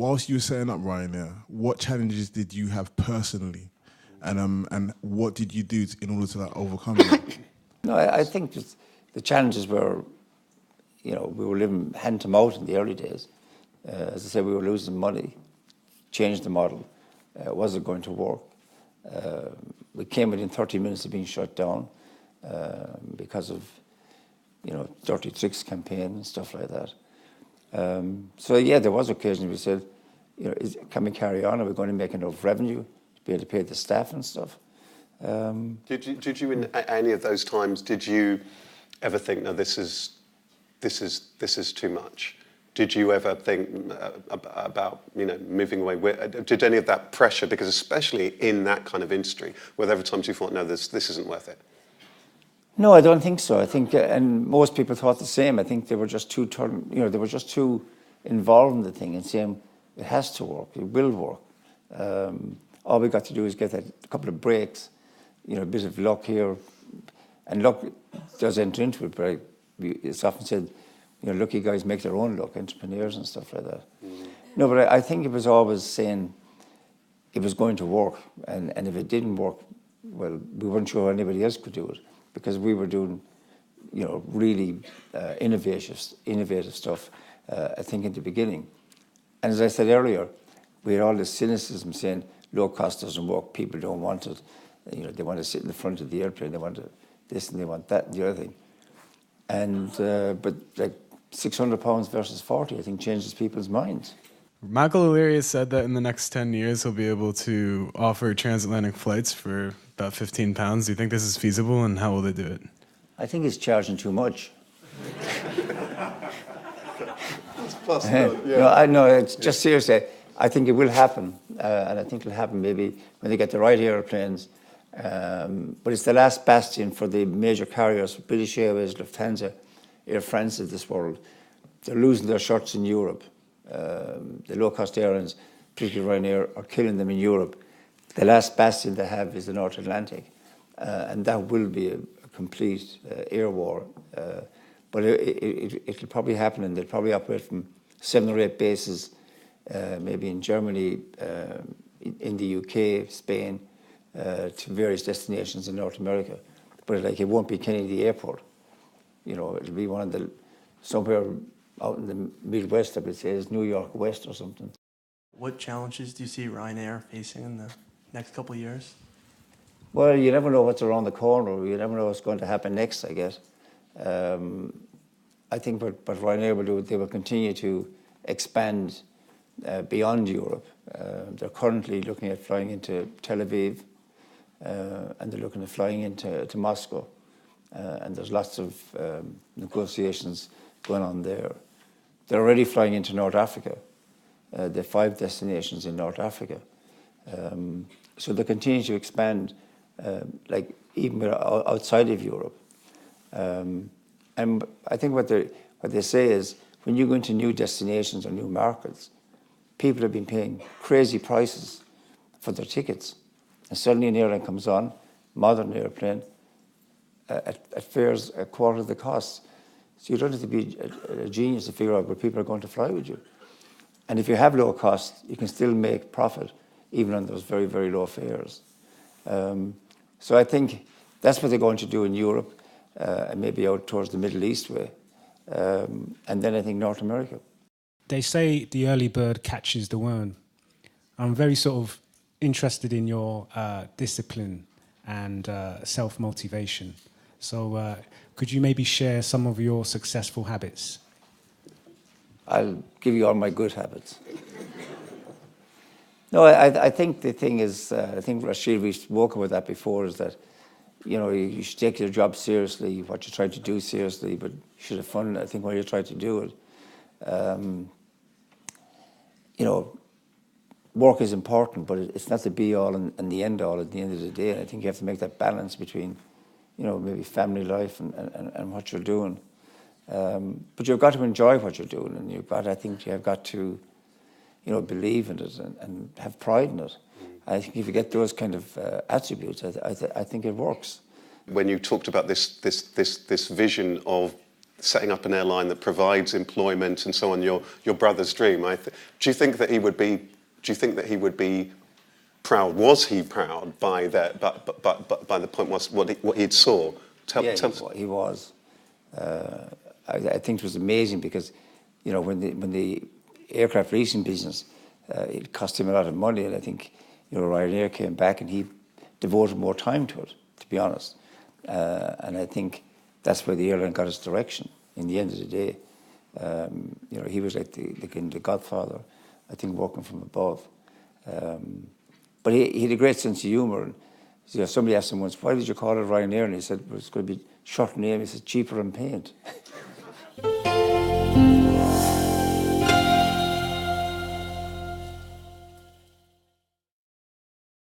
whilst you were setting up Ryanair, what challenges did you have personally, and what did you do in order to like overcome them? No, I think just the challenges were, we were living hand to mouth in the early days. As I said, we were losing money. Changed the model. Wasn't going to work. We came within 30 minutes of being shut down because of, dirty tricks campaign and stuff like that. So yeah, there was occasions we said, can we carry on? Are we going to make enough revenue to be able to pay the staff and stuff? Did you in any of those times? Did you ever think, no, this is too much? Did you ever think about moving away? Did any of that pressure? Because especially in that kind of industry, were there ever times you thought, no, this isn't worth it? No, I don't think so. I think, and most people thought the same. I think they were just too involved in the thing and saying it has to work, it will work. All we got to do is get a couple of breaks, a bit of luck here, and luck does enter into it. But it's often said, lucky guys make their own luck, entrepreneurs and stuff like that. Mm. No, but I think it was always saying it was going to work, and if it didn't work, well, we weren't sure anybody else could do it, because we were doing, really innovative stuff, I think, in the beginning. And as I said earlier, we had all this cynicism saying low cost doesn't work, people don't want it. They want to sit in the front of the airplane, they want this and they want that and the other thing. And but like £600 versus 40, I think, changes people's minds. Michael O'Leary has said that in the next 10 years he'll be able to offer transatlantic flights for about £15. Do you think this is feasible, and how will they do it? I think he's charging too much. It's possible, yeah. No, it's just seriously. I think it will happen, and I think it'll happen maybe when they get the right airplanes. But it's the last bastion for the major carriers, British Airways, Lufthansa, Air France of this world. They're losing their shots in Europe. The low-cost airlines, particularly Ryanair, are killing them in Europe. The last bastion they have is the North Atlantic, and that will be a complete air war. But it'll probably happen, and they'll probably operate from 7 or 8 bases, maybe in Germany, in the UK, Spain, to various destinations in North America. But it won't be Kennedy Airport. It'll be one of the, somewhere out in the Midwest, I would say, is New York West or something. What challenges do you see Ryanair facing in the next couple of years? Well, you never know what's around the corner. You never know what's going to happen next, I guess. I think what Ryanair will do, they will continue to expand beyond Europe. They're currently looking at flying into Tel Aviv, and they're looking at flying into Moscow. And there's lots of negotiations going on there. They're already flying into North Africa. There are 5 destinations in North Africa. So they continue to expand, even outside of Europe. And I think what they say is, when you go into new destinations or new markets, people have been paying crazy prices for their tickets. And suddenly an airline comes on, modern airplane, at fares a quarter of the cost. So you don't have to be a genius to figure out where people are going to fly with you. And if you have low cost, you can still make profit, even on those very, very low fares. So I think that's what they're going to do in Europe, and maybe out towards the Middle East way. And then I think North America. They say the early bird catches the worm. I'm very sort of interested in your discipline and self-motivation. So could you maybe share some of your successful habits? I'll give you all my good habits. No, I think the thing is, I think Rashid, we spoke about that before, is that, you should take your job seriously, what you try to do seriously, but you should have fun, I think, while you try to do it. Work is important, but it's not the be-all and the end-all at the end of the day. And I think you have to make that balance between, maybe family life and what you're doing. But you've got to enjoy what you're doing, and I think you've got to, believe in it and have pride in it. I think if you get those kind of attributes, I think it works. When you talked about this vision of setting up an airline that provides employment and so on, your brother's dream. Do you think that he would be? Do you think that he would be proud? Was he proud by that? But by the point was what he saw. Tell he was. I think it was amazing because, you know, when the aircraft leasing business, it cost him a lot of money, and I think, you know, Ryanair came back and he devoted more time to it, to be honest. And I think that's where the airline got its direction. In the end of the day, you know, he was like the godfather, I think, working from above. But he had a great sense of humour. And, you know, somebody asked him once, "Why did you call it Ryanair?" And he said, "Well, it's going to be short name." He said, "Cheaper in paint."